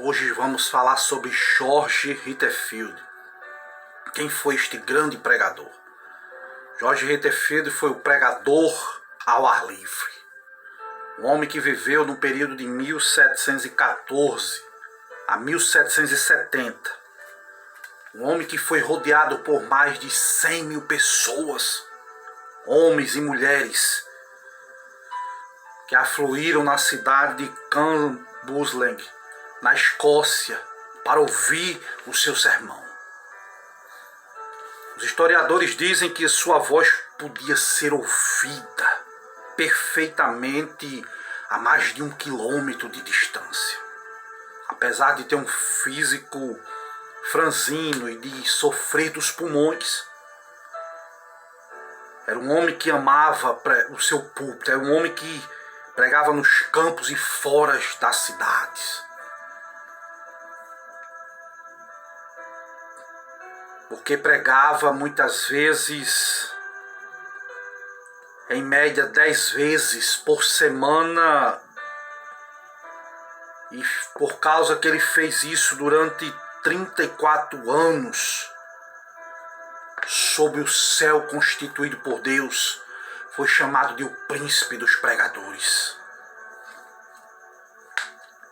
Hoje vamos falar sobre George Whitefield. Quem foi este grande pregador? George Whitefield foi o pregador ao ar livre. Um homem que viveu no período de 1714 a 1770. Um homem que foi rodeado por mais de 100 mil pessoas, homens e mulheres, que afluíram na cidade de Cambuslang, na Escócia, para ouvir o seu sermão. Os historiadores dizem que sua voz podia ser ouvida perfeitamente a mais de 1 quilômetro de distância. Apesar de ter um físico franzino e de sofrer dos pulmões, era um homem que amava o seu púlpito, era um homem que pregava nos campos e fora das cidades. Porque pregava muitas vezes, em média 10 vezes por semana, e por causa que ele fez isso durante 34 anos, sob o céu constituído por Deus, foi chamado de o príncipe dos pregadores.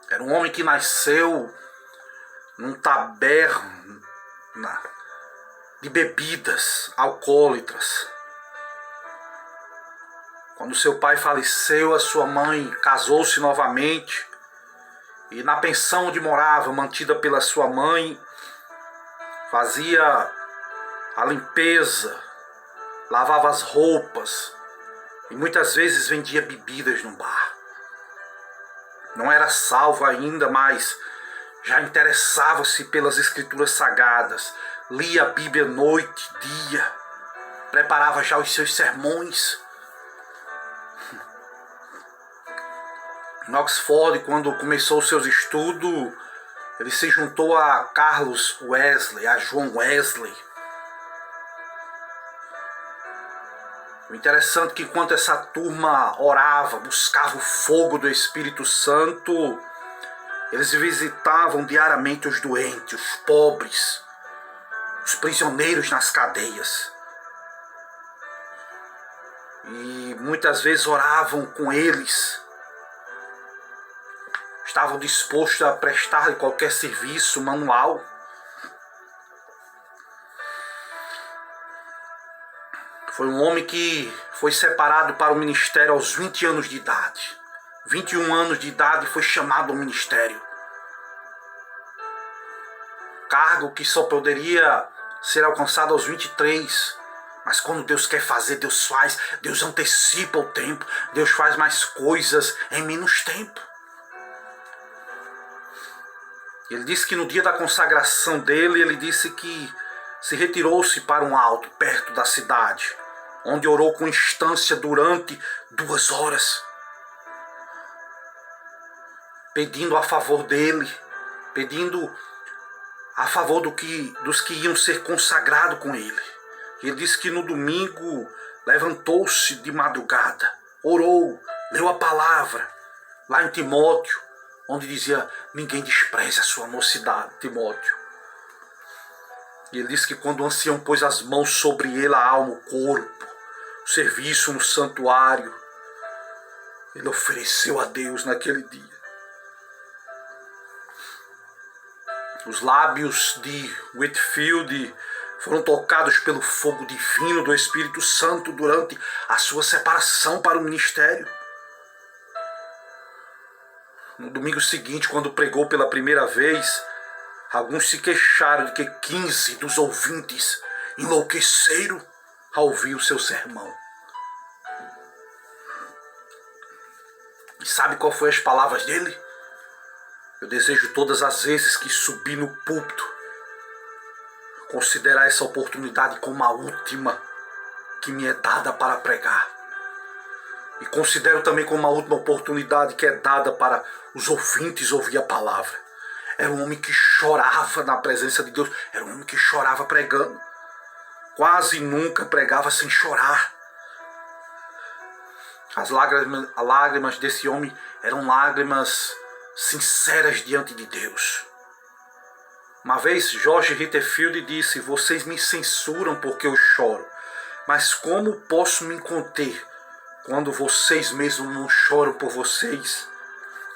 Era um homem que nasceu num taberna de bebidas alcoólatras. Quando seu pai faleceu, a sua mãe casou-se novamente, e na pensão onde morava, mantida pela sua mãe, fazia a limpeza, lavava as roupas e muitas vezes vendia bebidas no bar. Não era salvo ainda, mas já interessava-se pelas escrituras sagradas, lia a Bíblia noite e dia, preparava já os seus sermões. Em Oxford, quando começou os seus estudos, ele se juntou a Carlos Wesley, a John Wesley. O interessante é que enquanto essa turma orava, buscava o fogo do Espírito Santo, eles visitavam diariamente os doentes, os pobres, os prisioneiros nas cadeias. E muitas vezes oravam com eles. Estavam dispostos a prestar qualquer serviço manual. Foi um homem que foi separado para o ministério aos 20 anos de idade. 21 anos de idade foi chamado ao ministério. Cargo que só poderia ser alcançado aos 23. Mas quando Deus quer fazer, Deus faz. Deus antecipa o tempo. Deus faz mais coisas em menos tempo. Ele disse que no dia da consagração dele, ele disse que se retirou-se para um alto, perto da cidade, onde orou com instância durante 2 horas, pedindo a favor dele, pedindo a favor dos que iam ser consagrados com ele. Ele disse que no domingo levantou-se de madrugada, orou, leu a palavra, lá em Timóteo, onde dizia: ninguém despreze a sua mocidade, Timóteo. E ele disse que quando o ancião pôs as mãos sobre ele, a alma, o corpo, o serviço no santuário, ele ofereceu a Deus naquele dia. Os lábios de Whitefield foram tocados pelo fogo divino do Espírito Santo durante a sua separação para o ministério. No domingo seguinte, quando pregou pela primeira vez, alguns se queixaram de que 15 dos ouvintes enlouqueceram ao ouvir o seu sermão. E sabe qual foi as palavras dele? Eu desejo todas as vezes que subir no púlpito, considerar essa oportunidade como a última que me é dada para pregar. E considero também como a última oportunidade que é dada para os ouvintes ouvir a palavra. Era um homem que chorava na presença de Deus. Era um homem que chorava pregando. Quase nunca pregava sem chorar. As lágrimas desse homem eram lágrimas sinceras diante de Deus. Uma vez George Ritterfield disse: vocês me censuram porque eu choro, mas como posso me conter quando vocês mesmos não choram por vocês,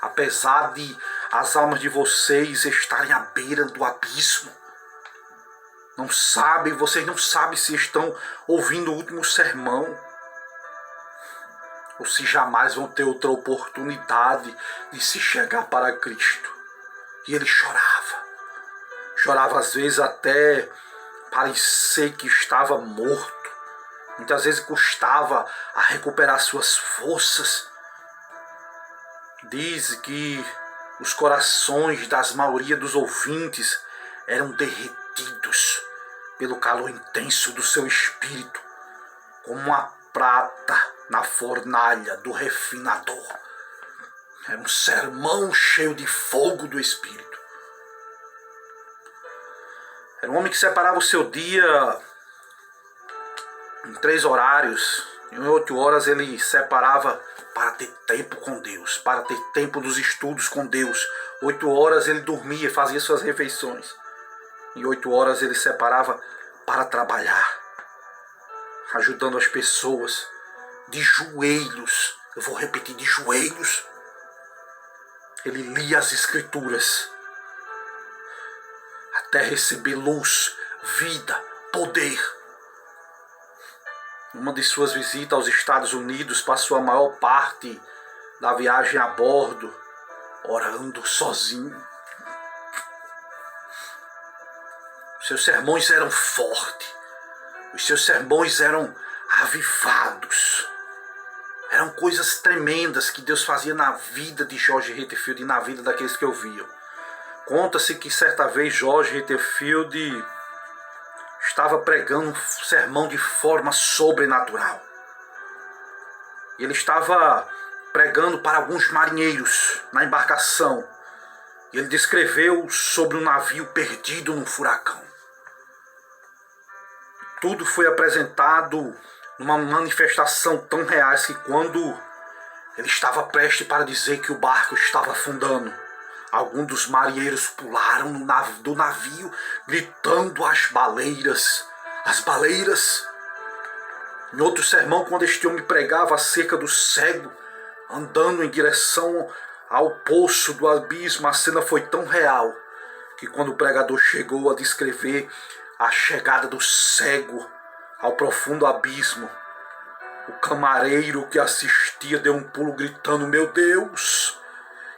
apesar de as almas de vocês estarem à beira do abismo? Não sabem, vocês não sabem se estão ouvindo o último sermão, ou se jamais vão ter outra oportunidade de se chegar para Cristo. E ele chorava. Chorava às vezes até parecer que estava morto. Muitas vezes custava a recuperar suas forças. Diz que os corações das maioria dos ouvintes eram derretidos pelo calor intenso do seu espírito, como uma prata na fornalha do refinador. Era um sermão cheio de fogo do espírito. Era um homem que separava o seu dia em 3 horários. Em 8 horas ele separava para ter tempo com Deus, para ter tempo dos estudos com Deus. 8 horas ele dormia, fazia suas refeições. Em 8 horas ele separava para trabalhar, ajudando as pessoas de joelhos. Eu vou repetir, de joelhos. Ele lia as Escrituras até receber luz, vida, poder. Numa de suas visitas aos Estados Unidos, passou a maior parte da viagem a bordo, orando sozinho. Os seus sermões eram fortes, os seus sermões eram avivados. Eram coisas tremendas que Deus fazia na vida de George Ritterfield e na vida daqueles que ouviam. Conta-se que certa vez George Ritterfield estava pregando um sermão de forma sobrenatural. Ele estava pregando para alguns marinheiros na embarcação. E ele descreveu sobre um navio perdido num furacão. Tudo foi apresentado numa manifestação tão reais que quando ele estava prestes para dizer que o barco estava afundando, alguns dos marinheiros pularam do navio, gritando às baleiras, as baleiras. Em outro sermão, quando este homem pregava acerca do cego, andando em direção ao poço do abismo, a cena foi tão real, que quando o pregador chegou a descrever a chegada do cego ao profundo abismo, o camareiro que assistia deu um pulo gritando: meu Deus!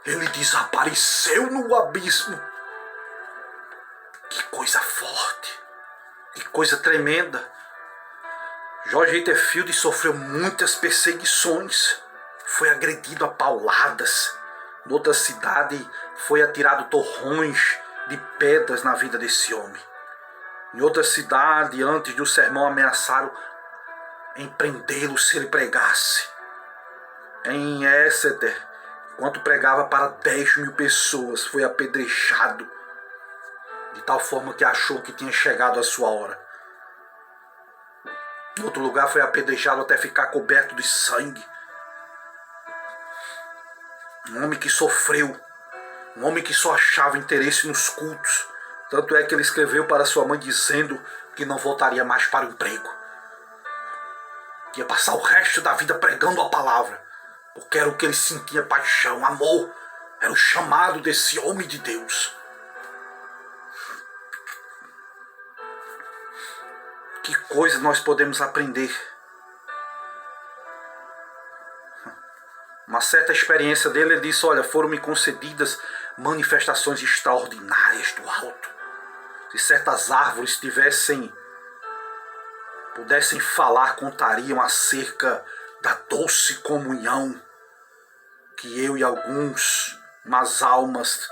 Ele desapareceu no abismo. Que coisa forte, que coisa tremenda. George Ritterfield sofreu muitas perseguições, foi agredido a pauladas. Em outra cidade foi atirado torrões de pedras na vida desse homem. Em outra cidade, antes do sermão, ameaçaram em prendê-lo se ele pregasse. Em Exeter, enquanto pregava para 10.000 pessoas, foi apedrejado, de tal forma que achou que tinha chegado a sua hora. Em outro lugar foi apedrejado até ficar coberto de sangue. Um homem que sofreu, um homem que só achava interesse nos cultos. Tanto é que ele escreveu para sua mãe dizendo que não voltaria mais para o emprego. Que ia passar o resto da vida pregando a palavra, porque era o que ele sentia paixão, amor. Era o chamado desse homem de Deus. Que coisa nós podemos aprender. Uma certa experiência dele, ele disse: olha, foram-me concedidas manifestações extraordinárias do alto. Se certas árvores pudessem falar, contariam acerca da doce comunhão que eu e umas almas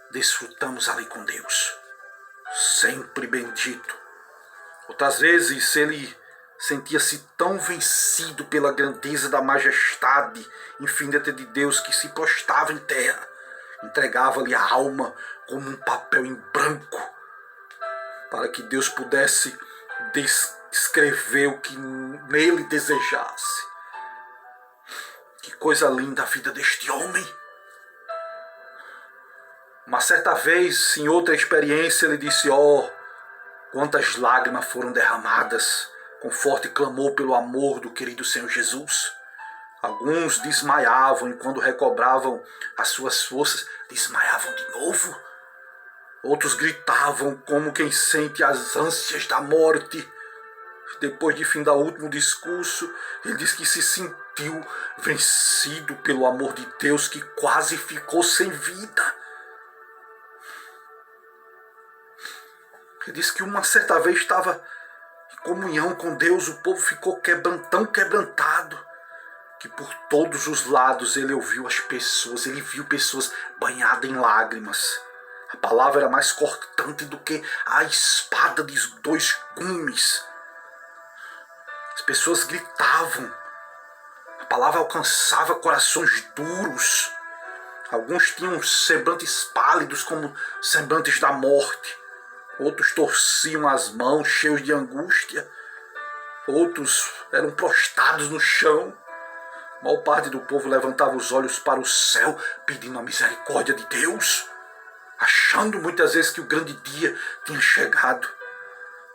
desfrutamos ali com Deus. Sempre bendito. Outras vezes ele sentia-se tão vencido pela grandeza da majestade infinita de Deus que se prostrava em terra, entregava-lhe a alma como um papel em branco, para que Deus pudesse descrever o que nele desejasse. Que coisa linda a vida deste homem! Uma certa vez, em outra experiência, ele disse: "Oh, quantas lágrimas foram derramadas com forte clamor pelo amor do querido Senhor Jesus. Alguns desmaiavam e quando recobravam as suas forças, desmaiavam de novo. Outros gritavam como quem sente as ânsias da morte. Depois de findar o último discurso, ele disse que se sentiu vencido pelo amor de Deus, que quase ficou sem vida. Ele disse que uma certa vez estava em comunhão com Deus, o povo ficou tão quebrantado, que por todos os lados ele ouviu as pessoas, ele viu pessoas banhadas em lágrimas. A palavra era mais cortante do que a espada de 2 gumes. As pessoas gritavam. A palavra alcançava corações duros. Alguns tinham semblantes pálidos como semblantes da morte. Outros torciam as mãos cheios de angústia. Outros eram prostrados no chão. A maior parte do povo levantava os olhos para o céu, pedindo a misericórdia de Deus, achando muitas vezes que o grande dia tinha chegado.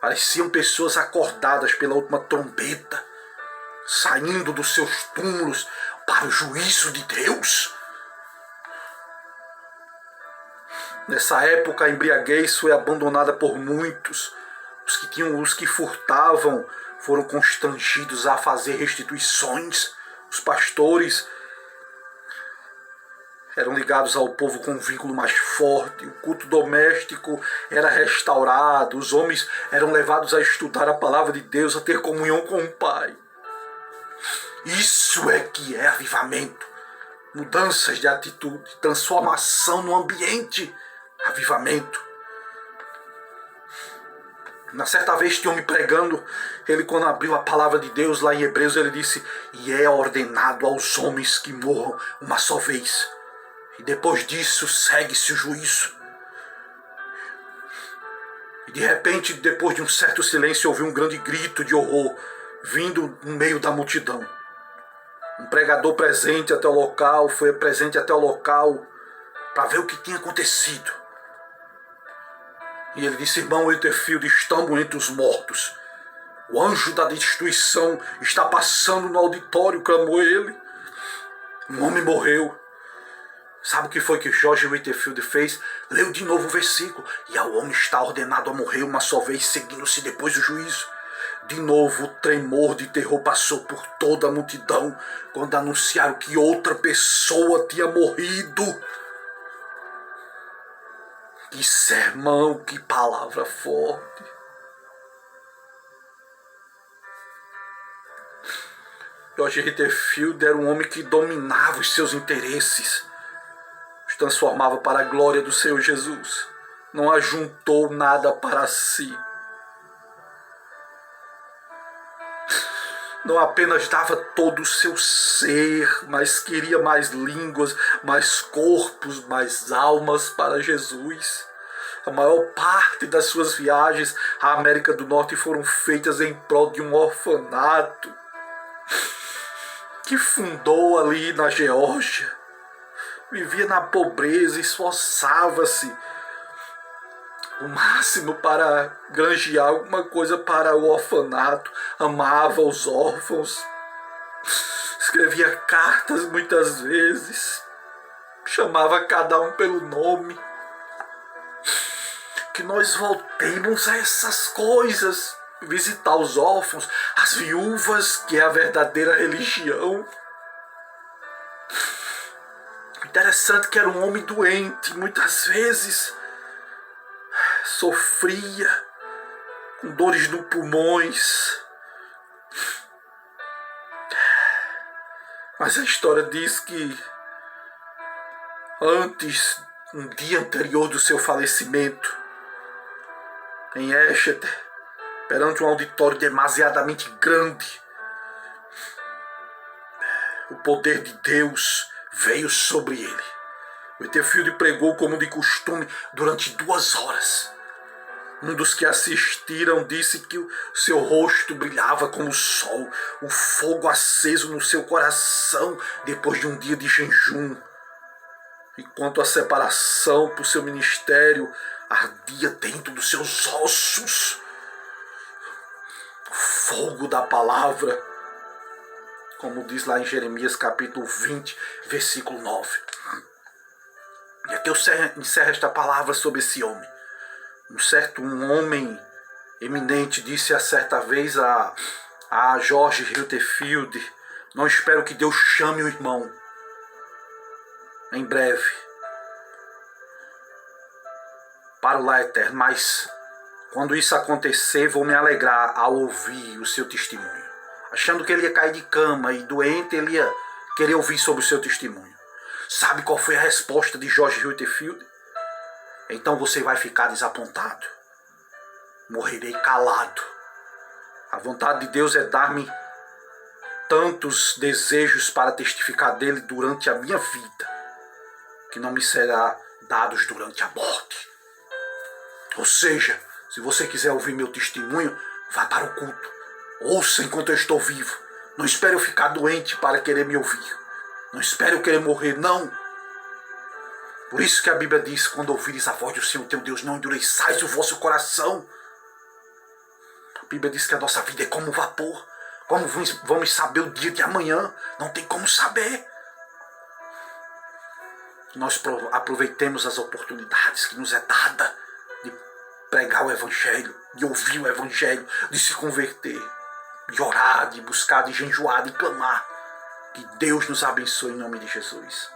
Pareciam pessoas acordadas pela última trombeta, saindo dos seus túmulos para o juízo de Deus. Nessa época, a embriaguez foi abandonada por muitos. Os que furtavam foram constrangidos a fazer restituições. Os pastores eram ligados ao povo com um vínculo mais forte. O culto doméstico era restaurado. Os homens eram levados a estudar a palavra de Deus, a ter comunhão com o Pai. Isso é que é avivamento. Mudanças de atitude, transformação no ambiente. Avivamento. Na certa vez tinha um homem pregando, ele quando abriu a palavra de Deus lá em Hebreus, ele disse: "E é ordenado aos homens que morram uma só vez. E depois disso segue-se o juízo." E de repente, depois de um certo silêncio, ouviu um grande grito de horror, vindo no meio da multidão. Um pregador presente até o local, foi presente até o local, para ver o que tinha acontecido. E ele disse: "Irmão Whitefield, estamos entre os mortos. O anjo da destruição está passando no auditório", clamou ele. Um homem morreu. Sabe o que foi que George Whitefield fez? Leu de novo o versículo. "E ao homem está ordenado a morrer uma só vez, seguindo-se depois o juízo." De novo, o tremor de terror passou por toda a multidão quando anunciaram que outra pessoa tinha morrido. Que sermão, que palavra forte. George Whitefield era um homem que dominava os seus interesses, os transformava para a glória do Senhor Jesus. Não ajuntou nada para si. Não apenas dava todo o seu ser, mas queria mais línguas, mais corpos, mais almas para Jesus. A maior parte das suas viagens à América do Norte foram feitas em prol de um orfanato que fundou ali na Geórgia. Vivia na pobreza, esforçava-se o máximo para granjear alguma coisa para o orfanato, amava os órfãos, escrevia cartas muitas vezes, chamava cada um pelo nome. Que nós voltemos a essas coisas, visitar os órfãos, as viúvas, que é a verdadeira religião. Interessante que era um homem doente, muitas vezes sofria com dores nos pulmões. Mas a história diz que um dia anterior do seu falecimento, em Exeter, perante um auditório demasiadamente grande, o poder de Deus veio sobre ele. Whitefield pregou como de costume durante 2 horas. Um dos que assistiram disse que o seu rosto brilhava como o sol, o fogo aceso no seu coração depois de um dia de jejum. enquanto a separação para o seu ministério ardia dentro dos seus ossos. O fogo da palavra, como diz lá em Jeremias capítulo 20, versículo 9. E aqui eu encerro esta palavra sobre esse homem. Um homem eminente disse a certa vez a George Rutherford: não espero que Deus chame o irmão em breve para o lar eterno, mas quando isso acontecer, vou me alegrar ao ouvir o seu testemunho. Achando que ele ia cair de cama e doente, ele ia querer ouvir sobre o seu testemunho. Sabe qual foi a resposta de George Rutherford? Então você vai ficar desapontado. Morrerei calado. A vontade de Deus é dar-me tantos desejos para testificar dele durante a minha vida, que não me será dados durante a morte. Ou seja, se você quiser ouvir meu testemunho, vá para o culto. Ouça enquanto eu estou vivo. Não espere eu ficar doente para querer me ouvir. Não espere eu querer morrer, não. Por isso que a Bíblia diz: quando ouvires a voz do Senhor teu Deus, não endureçais o vosso coração. A Bíblia diz que a nossa vida é como vapor. Como vamos saber o dia de amanhã? Não tem como saber. Nós aproveitemos as oportunidades que nos é dada de pregar o Evangelho, de ouvir o Evangelho, de se converter, de orar, de buscar, de jejuar, de clamar. Que Deus nos abençoe em nome de Jesus.